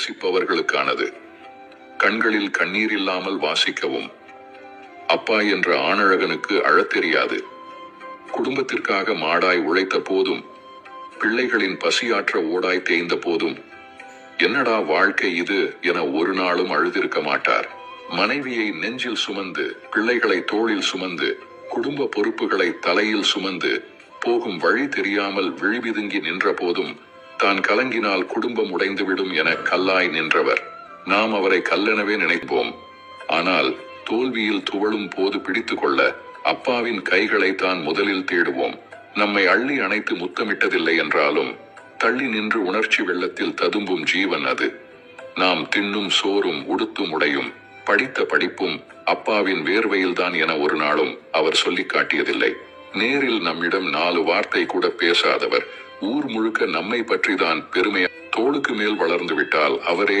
நேசிப்பவர்களுக்கானது. கண்களில் கண்ணீர் இல்லாமல் வாசிக்கவும். அப்பா என்ற ஆணழகனுக்கு அழத் தெரியாது. குடும்பத்திற்காக மாடாய் உழைத்த போதும், பிள்ளைகளின் பசியாற்ற ஓடாய் தேய்ந்த போதும், என்னடா வாழ்க்கை இது என ஒரு நாளும் அழுதிருக்க மாட்டார். மனைவியை நெஞ்சில் சுமந்து, பிள்ளைகளை தோளில் சுமந்து, குடும்ப பொறுப்புகளை தலையில் சுமந்து, போகும் வழி தெரியாமல் விழிபிதுங்கி நின்ற போதும், தான் கலங்கினால் குடும்பம் உடைந்துவிடும் என கல்லாய் நின்றவர். நாம் அவரை கல்லெனவே நினைப்போம். ஆனால் தோல்வியில் துவளும் போது பிடித்து கொள்ள அப்பாவின் கைகளை தான் முதலில் தேடுவோம். நம்மை அள்ளி அணைத்து முத்தமிட்டதில்லை என்றாலும் தள்ளி நின்று உணர்ச்சி வெள்ளத்தில் ததும்பும் ஜீவன் அது. நாம் தின்னும் சோறும் உடுத்தும் உடையும் படித்த படிப்பும் அப்பாவின் வேர்வையில்தான் என ஒரு நாளும் அவர் சொல்லி காட்டியதில்லை. நேரில் நம்மிடம் 4 வார்த்தை கூட பேசாதவர் ஊர் முழுக்க நம்மை பற்றிதான் பெருமையா. தோளுக்கு மேல் வளர்ந்து விட்டால் அவரே